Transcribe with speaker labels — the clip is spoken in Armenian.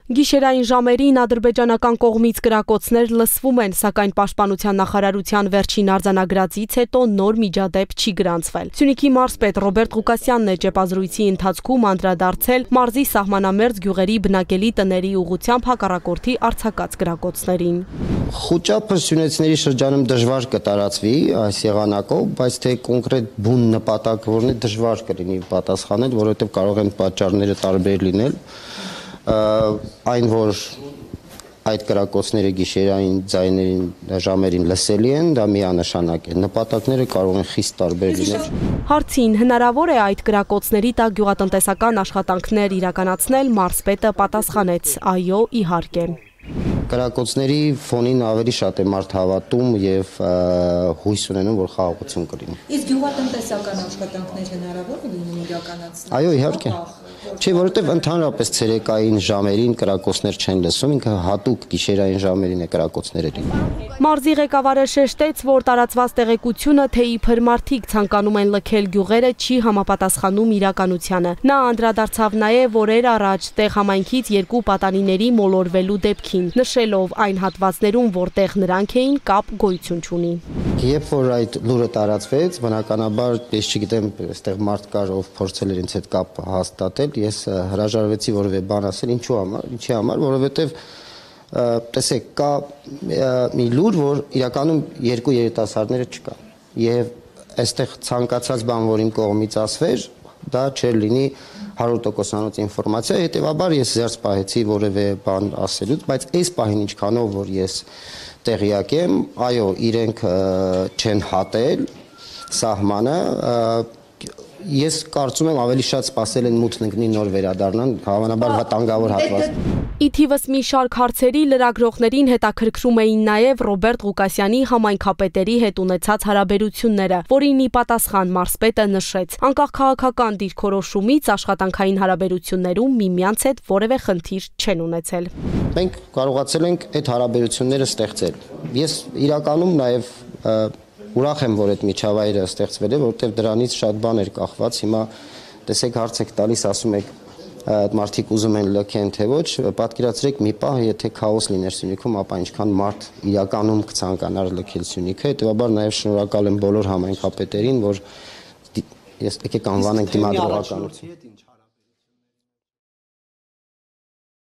Speaker 1: Գիշերային ժամերին ադրբեջանական կողմից կրակոցներ լսվում են, սակայն Պաշտպանության նախարարության վերջին արձանագրածից հետո նոր միջադեպ չի գրանցվել։ Սյունիքի մարզպետ Ռոբերտ Ղուկասյանն է ճեպազրույցի ընթացքում անդրադարձել մարզի սահմանամերձ գյուղերի բնակելի տների ուղղությամբ հակառակորդի արձակած կրակոցներին։
Speaker 2: Խուճապը սյունեցիների շրջանում դժվար կտարածվի այս եղանակով, բայց թե կոնկրետ բուն նպատակ որն է դժվար կլինի պատասխանել, որովհետև կարող են պատճառները տարբեր լինել։ Այն, որ այդ կրակոցները գիշերային ձայներին ժամերին լսելի են, դա միանշանակ է։ Նպատակները կարող են խիստ տարբեր լինել։
Speaker 1: Հարցին հնարավոր է այդ կրակոցների տակ գյուղատնտեսական աշխատանքներ իրականացնել, մարզպետը պատասխանեց՝ այո, իհարկե։
Speaker 2: Կրակոցների ֆոնին ավելի շատ է մարդ հավատում եւ հույս ունենում, որ խաղաղություն կլինի։
Speaker 3: Իսկ գյուղատնտեսական աշխատանքներ հնարավոր է լինում իրականացնել։
Speaker 2: Այո, իհարկե։ Չէ, որովհետև ընդհանրապես ցերեկային ժամերին կրակոցներ չեն լսում, ինքը հատուկ գիշերային ժամերին է կրակոցները լինում։
Speaker 1: Մարզի ղեկավարը շեշտեց, որ տարածված տեղեկությունը, թե իբր մարդիկ ցանկանում են լքել գյուղերը, չի համապատասխանում իրականությանը։ Նա անդրադարձավ նաև օրեր առաջ տեղ համայնքից երկու պատանիների մոլորվելու դեպքին, նշելով այն հատվածներում, որտեղ նրանք էին, կապ գոյություն չունի։
Speaker 2: Երբ որ այդ լուրը տարածվեց, բնականաբար ես չգիտեմ, այստեղ մարդ կար, ով փորձել էր ինձ հետ կապ հաստատել, ես հրաժարվեցի որևէ բան ասել, ինչի համար, որովհետև տեսեք, կա մի լուր, որ իրականում երկու երիտասարդները չկա։ Եվ այստեղ ցանկացած բան, որ իմ կողմից ասվեր, դա չէր լինի 100%-անոց ինֆորմացիա, հետևաբար ես զերծ պահեցի որևէ բան ասելուց, բայց այս պահին ինչքանով որ ես տեղյակ եմ, այո, իրենք չեն հատել սահմանը, ես կարծում եմ ավելի շատ սպասել են մութն ընկնի նոր վերադառնան, հավանաբար վտանգավոր հատված։
Speaker 1: Ի թիվս մի շարք հարցերի լրագրողներին հետաքրքրում էին նաև Ռոբերտ Ղուկասյանի համայնքապետերի հետ ունեցած հարաբերությունները, որին ի պատասխան մարզպետը նշեց. անկախ քաղաքական դիրքորոշումից աշխատանքային հարաբերություններում միմյանց հետ որևէ խնդիր չեն ունեցել։
Speaker 2: Մենք կարողացել ենք այդ հարաբերությունները ստեղծել։ Ես իրականում նաև ուրախ եմ, որ այդ միջավայրը ստեղծվել է, որովհետև դրանից շատ բան էր կախված։ Հիմա տեսեք հարց եք տալիս, ասում եք մարդիկ ուզում են լքեն թե ոչ, պատկերացրեք մի պահ, եթե քաոս լիներ Սյունիքում, ապա ինչքան մարդ իրականում կցանկանար լքել Սյունիքը, հետևաբար նաև շնորհակալ եմ բոլոր համայնքապետերին, որ եկեք անվանենք դիմադրողականություն։